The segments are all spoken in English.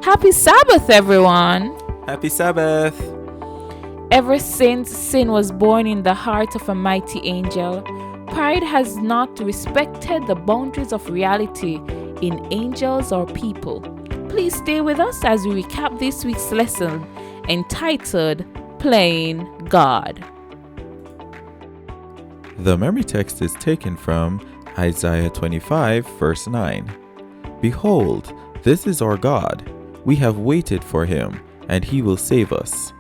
Happy Sabbath, everyone! Happy Sabbath! Ever since sin was born in the heart of a mighty angel, pride has not respected the boundaries of reality in angels or people. Please stay with us as we recap this week's lesson entitled Playing God. The memory text is taken from Isaiah 25, verse 9. Behold, this is our God. We have waited for him, and he will save us.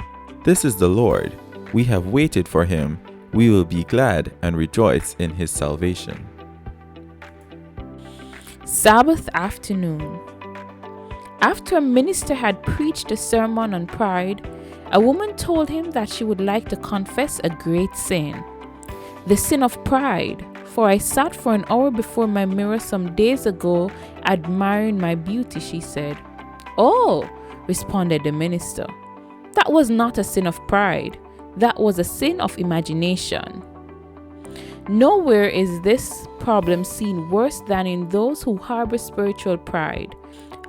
This is the Lord. We have waited for him. We will be glad and rejoice in his salvation. Sabbath Afternoon. After a minister had preached a sermon on pride, a woman told him that she would like to confess a great sin. The sin of pride, for I sat for an hour before my mirror some days ago, admiring my beauty, she said. Oh, responded the minister. That was not a sin of pride. That was a sin of imagination. Nowhere is this problem seen worse than in those who harbor spiritual pride,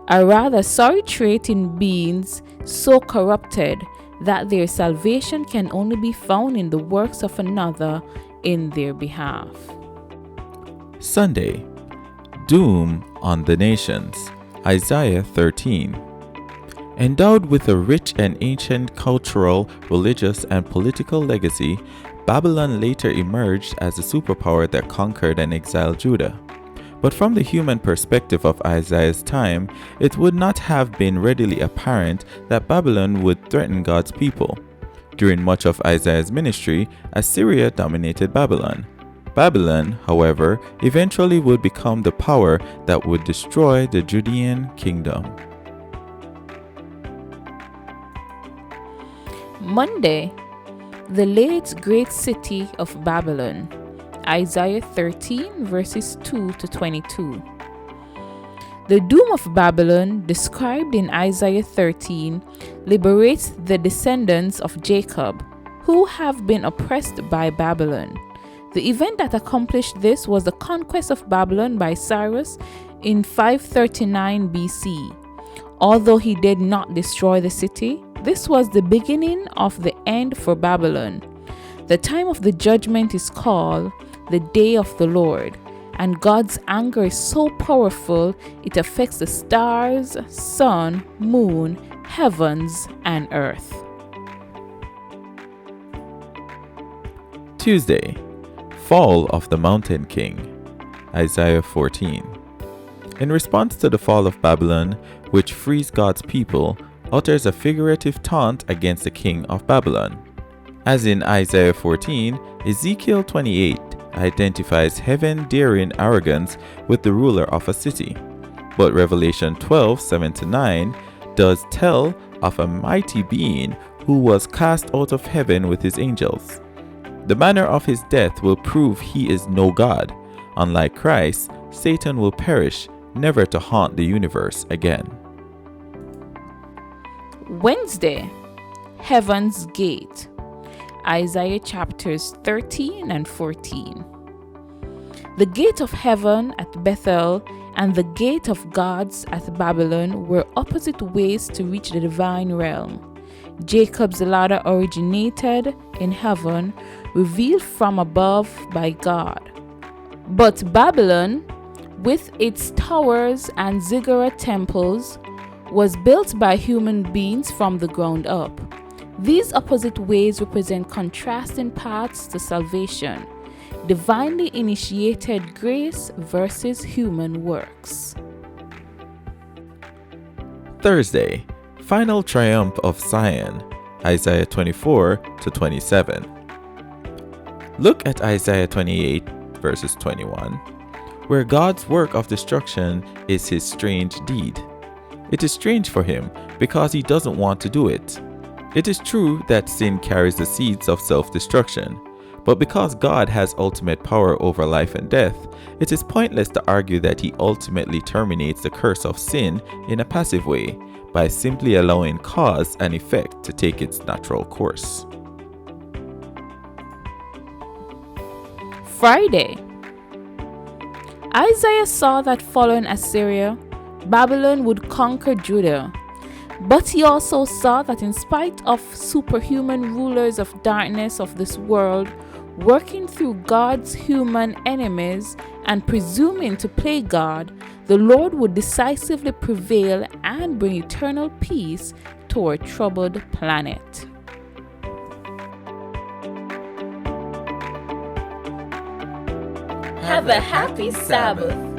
a rather sorry trait in beings so corrupted that their salvation can only be found in the works of another in their behalf. Sunday. Doom on the nations. Isaiah 13. Endowed with a rich and ancient cultural, religious, and political legacy, Babylon later emerged as a superpower that conquered and exiled Judah. But from the human perspective of Isaiah's time, it would not have been readily apparent that Babylon would threaten God's people. During much of Isaiah's ministry, Assyria dominated Babylon. Babylon, however, eventually would become the power that would destroy the Judean kingdom. Monday, the late great city of Babylon. Isaiah 13 verses 2 to 22. The doom of Babylon, described in Isaiah 13, liberates the descendants of Jacob, who have been oppressed by Babylon. The event that accomplished this was the conquest of Babylon by Cyrus in 539 BC. Although he did not destroy the city, this was the beginning of the end for Babylon. The time of the judgment is called the Day of the Lord, and God's anger is so powerful it affects the stars, sun, moon, heavens, and earth. Tuesday. Fall of the Mountain King. Isaiah 14. In response to the fall of Babylon, which frees God's people, utters a figurative taunt against the king of Babylon. As in Isaiah 14, Ezekiel 28 identifies heaven-daring arrogance with the ruler of a city. But Revelation 12:7-9 does tell of a mighty being who was cast out of heaven with his angels. The manner of his death will prove he is no God. Unlike Christ, Satan will perish, never to haunt the universe again. Wednesday, Heaven's Gate. Isaiah chapters 13 and 14. The gate of heaven at Bethel and the gate of gods at Babylon were opposite ways to reach the divine realm. Jacob's ladder originated in heaven, revealed from above by God. But Babylon, with its towers and ziggurat temples, was built by human beings from the ground up. These opposite ways represent contrasting paths to salvation: divinely initiated grace versus human works. Thursday. Final triumph of Zion. Isaiah 24-27. Look at Isaiah 28 verses 21, where God's work of destruction is his strange deed. It is strange for him because he doesn't want to do it. It is true that sin carries the seeds of self-destruction, but because God has ultimate power over life and death, it is pointless to argue that he ultimately terminates the curse of sin in a passive way by simply allowing cause and effect to take its natural course. Friday. Isaiah saw that following Assyria, Babylon would conquer Judah. But he also saw that in spite of superhuman rulers of darkness of this world working through God's human enemies and presuming to play God, the Lord would decisively prevail and bring eternal peace to our troubled planet. Have a happy Sabbath.